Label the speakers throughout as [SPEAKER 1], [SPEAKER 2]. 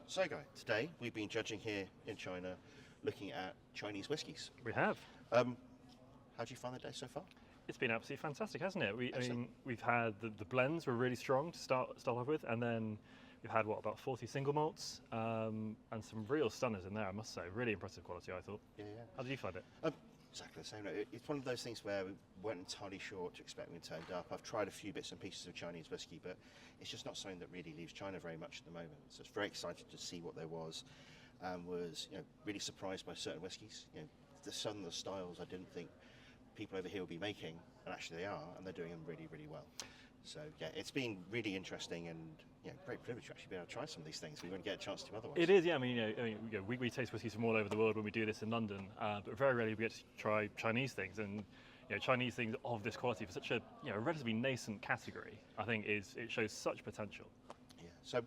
[SPEAKER 1] So, Guy, today we've been judging here in China, looking at Chinese whiskies.
[SPEAKER 2] We have.
[SPEAKER 1] How do you find the day so far?
[SPEAKER 2] It's been absolutely fantastic, hasn't it? I
[SPEAKER 1] Excellent.
[SPEAKER 2] mean, we've had the blends were really strong to start off with, and then we've had about 40 single malts and some real stunners in there. I must say, really impressive quality. I thought.
[SPEAKER 1] Yeah.
[SPEAKER 2] How did you find it?
[SPEAKER 1] Exactly the same. It's one of those things where we weren't entirely sure what to expect when it turned up. I've tried a few bits and pieces of Chinese whiskey, but it's just not something that really leaves China very much at the moment. So it's very excited to see what there was, and was really surprised by certain whiskies. Some of the styles I didn't think people over here will be making, and actually they are, and they're doing them really, really well. So yeah, it's been really interesting and great privilege to actually be able to try some of these things. We wouldn't get a chance to otherwise.
[SPEAKER 2] It is, yeah. I mean, we taste whiskies from all over the world when we do this in London, but very rarely we get to try Chinese things. And Chinese things of this quality for such a relatively nascent category, I think it shows such potential.
[SPEAKER 1] Yeah. So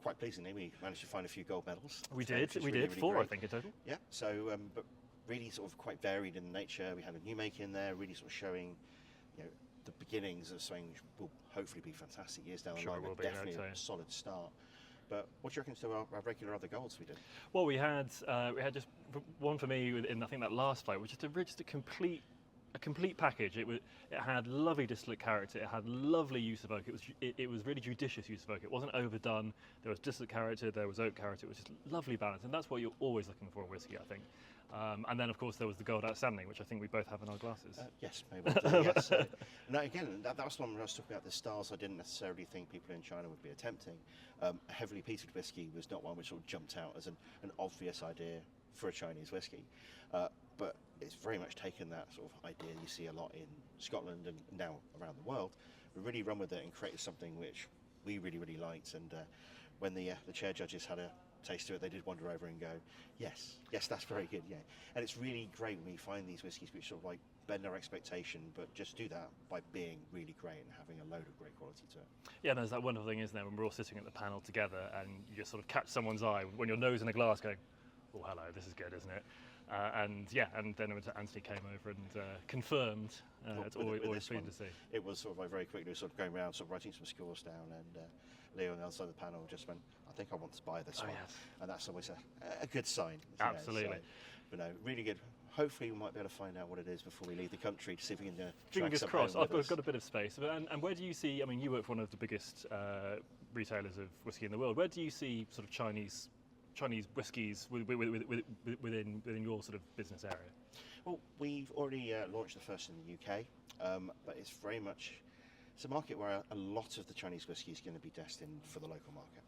[SPEAKER 1] quite pleasingly, we managed to find a few gold medals.
[SPEAKER 2] We did. We
[SPEAKER 1] really,
[SPEAKER 2] did
[SPEAKER 1] really
[SPEAKER 2] 4,
[SPEAKER 1] great.
[SPEAKER 2] I think, in total.
[SPEAKER 1] Yeah. So, but really sort of quite varied in nature. We had a new make in there, really sort of showing, the beginnings of something which will hopefully be fantastic years down the
[SPEAKER 2] Sure
[SPEAKER 1] line.
[SPEAKER 2] it will
[SPEAKER 1] But
[SPEAKER 2] be,
[SPEAKER 1] definitely a solid start. But what do you reckon to our regular other golds we did?
[SPEAKER 2] Well, we had just one for me in I think that last flight, which is just a complete package. It had lovely distillate character. It had lovely use of oak. It was really judicious use of oak. It wasn't overdone. There was distillate character. There was oak character. It was just lovely balance, and that's what you're always looking for in whiskey, I think. And then, of course, there was the gold outstanding, which I think we both have in our glasses.
[SPEAKER 1] Yes, maybe. Yes. Now, again, that was one where I was talking about the styles I didn't necessarily think people in China would be attempting. A heavily peated whiskey was not one which sort of jumped out as an obvious idea for a Chinese whiskey. But it's very much taken that sort of idea you see a lot in Scotland and now around the world, but really run with it and created something which we really, really liked. And when the chair judges had a taste of it, they did wander over and go, yes, that's very good, yeah. And it's really great when we find these whiskies which sort of like bend our expectation, but just do that by being really great and having a load of great quality to it.
[SPEAKER 2] Yeah, there's that wonderful thing, isn't there, when we're all sitting at the panel together and you just sort of catch someone's eye when your nose in a glass going, oh, hello, this is good, isn't it? And then Anthony came over and confirmed. It's always pleasing to see.
[SPEAKER 1] It was sort of like very quickly sort of going around, sort of writing some scores down, and Leo on the other side of the panel just went, I think I want to buy this one.
[SPEAKER 2] Yes.
[SPEAKER 1] And that's always a good sign.
[SPEAKER 2] Absolutely.
[SPEAKER 1] But no, really good. Hopefully we might be able to find out what it is before we leave the country to see if we can
[SPEAKER 2] Fingers crossed. I've got a bit of space. And where do you see, I mean, you work for one of the biggest retailers of whiskey in the world. Where do you see sort of Chinese whiskies within your sort of business area?
[SPEAKER 1] Well, we've already launched the first in the UK, but it's very much, it's a market where a lot of the Chinese whiskey is going to be destined for the local market.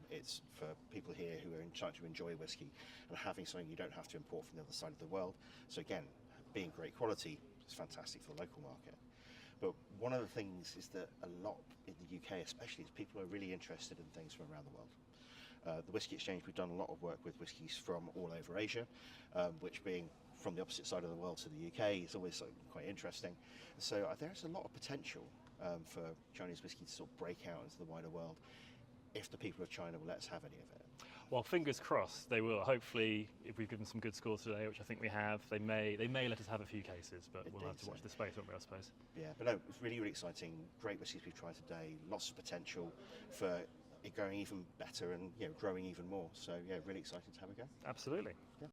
[SPEAKER 1] It's for people here who are trying to enjoy whiskey and having something you don't have to import from the other side of the world. So again, being great quality is fantastic for the local market. But one of the things is that a lot in the UK especially is people are really interested in things from around the world. The Whisky Exchange, we've done a lot of work with whiskies from all over Asia, which being from the opposite side of the world to the UK is always quite interesting. So there's a lot of potential for Chinese whiskey to sort of break out into the wider world if the people of China will let us have any of it.
[SPEAKER 2] Well, fingers crossed they will. Hopefully, if we've given some good scores today, which I think we have, they may let us have a few cases, but we'll have to watch the space, won't we, I suppose.
[SPEAKER 1] Yeah, but no, it's really, really exciting. Great whiskies we've tried today. Lots of potential for it going even better and growing even more. So yeah, really exciting to have a go.
[SPEAKER 2] Absolutely.
[SPEAKER 1] Yeah.